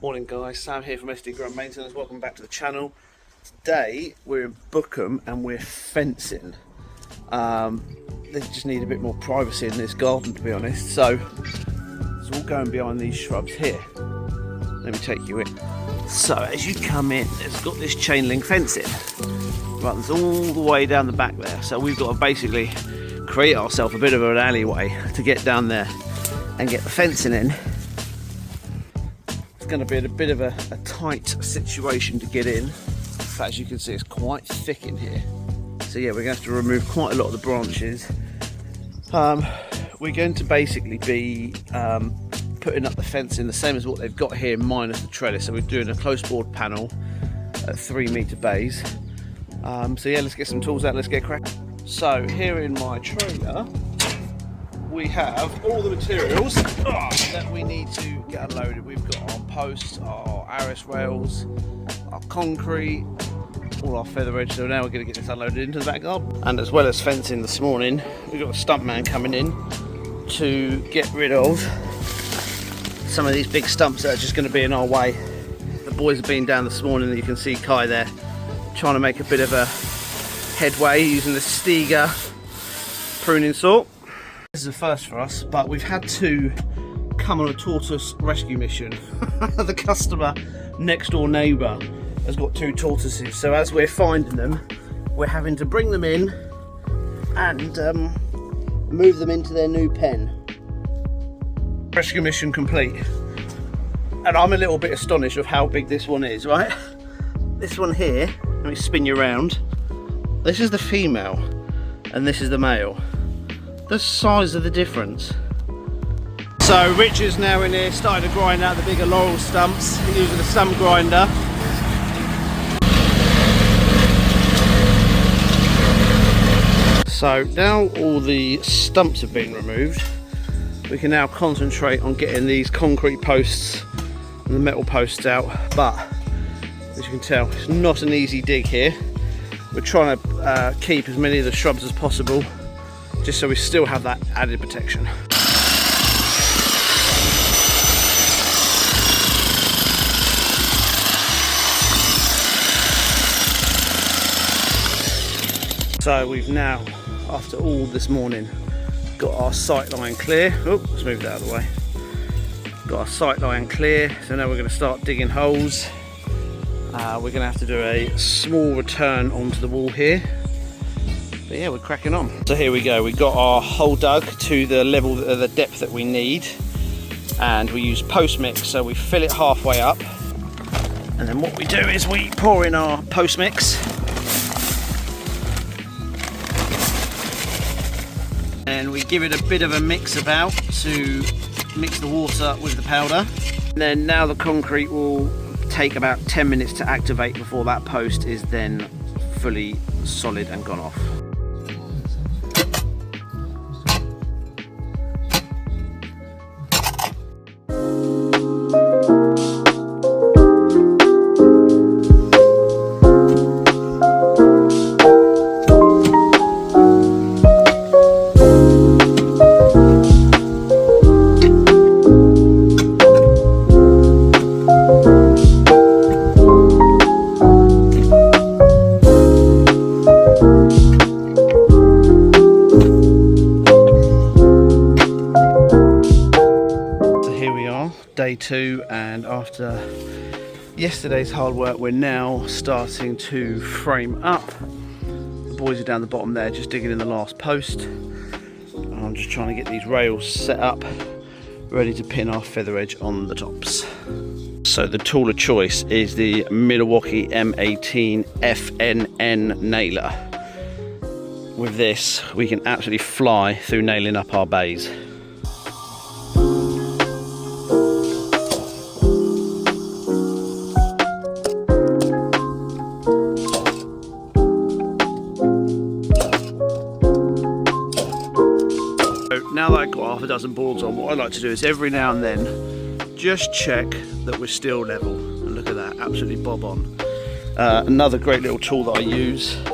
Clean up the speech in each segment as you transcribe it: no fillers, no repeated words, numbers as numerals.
Morning guys, Sam here from SD Grunt Maintenance. Welcome back to the channel. Today we're in Bookham and we're fencing. They just need a bit more privacy in this garden, to be honest. So it's all going behind these shrubs here. Let me take you in. So as you come in, it's got this chain link fencing. Runs all the way down the back there. So we've got to basically create ourselves a bit of an alleyway to get down there and get the fencing in. Going to be a bit of a tight situation to get in. As you can see, it's quite thick in here, so yeah, we're going to have to remove quite a lot of the branches. We're going to basically be putting up the fencing the same as what they've got here minus the trellis, so we're doing a close board panel at 3-meter bays. So yeah, let's get some tools out, let's get cracking. So here in my trailer we have all the materials that we need to get unloaded. We've got our posts, our arris rails, our concrete, all our feather edge. So now we're going to get this unloaded into the back garden. And as well as fencing this morning, we've got a stump man coming in to get rid of some of these big stumps that are just going to be in our way. The boys have been down this morning, you can see Kai there trying to make a bit of a headway using the Stiga pruning saw. This is a first for us, but we've had to come on a tortoise rescue mission. The customer next door neighbour has got 2 tortoises, so as we're finding them, we're having to bring them in and move them into their new pen. Rescue mission complete. And I'm a little bit astonished of how big this one is, right? This one here, let me spin you around. This is the female and this is the male. The size of the difference. So Rich is now in here starting to grind out the bigger laurel stumps using a stump grinder. So now all the stumps have been removed, we can now concentrate on getting these concrete posts and the metal posts out. But as you can tell, it's not an easy dig here. We're trying to keep as many of the shrubs as possible, just so we still have that added protection. So we've now, after all this morning, got our sight line clear. Oh, let's move that out of the way. Got our sight line clear, so now we're going to start digging holes. We're going to have to do a small return onto the wall here. But yeah, we're cracking on. So here we go, we got our hole dug to the level, the depth that we need, and we use post mix, so we fill it halfway up, and then what we do is we pour in our post mix, and we give it a bit of a mix about to mix the water with the powder. And then now the concrete will take about 10 minutes to activate before that post is then fully solid and gone off. Day 2, and after yesterday's hard work, we're now starting to frame up. The boys are down the bottom there just digging in the last post, and I'm just trying to get these rails set up ready to pin our feather edge on the tops. So the tool of choice is the Milwaukee M18 FNN nailer. With this we can absolutely fly through nailing up our bays. Now that I've got half a dozen boards on, what I like to do is every now and then just check that we're still level. And look at that, absolutely bob on. Another great little tool that I use is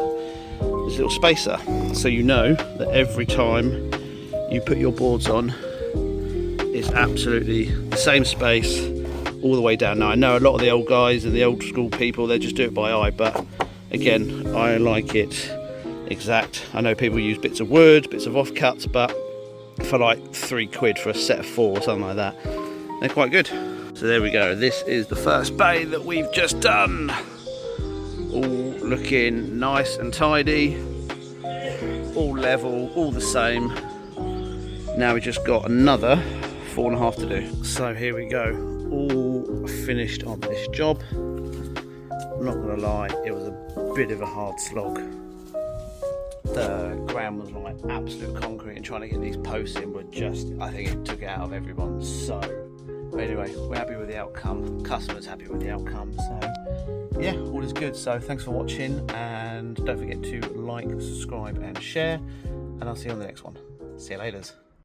a little spacer, so you know that every time you put your boards on, it's absolutely the same space all the way down. Now I know a lot of the old guys and the old school people, they just do it by eye, but again, I like it exact. I know people use bits of wood, bits of offcuts, but for like £3 for a set of 4 or something like that, they're quite good. So there we go, this is the first bay that we've just done. All looking nice and tidy, all level, all the same. Now we just got another 4.5 to do. So here we go, all finished on this job. I'm not gonna lie, it was a bit of a hard slog. The ground was like absolute concrete, and trying to get these posts in were just, I think it took it out of everyone. So, but anyway, we're happy with the outcome. Customers happy with the outcome. So yeah, all is good. So thanks for watching, and don't forget to like, subscribe and share, and I'll see you on the next one. See you later.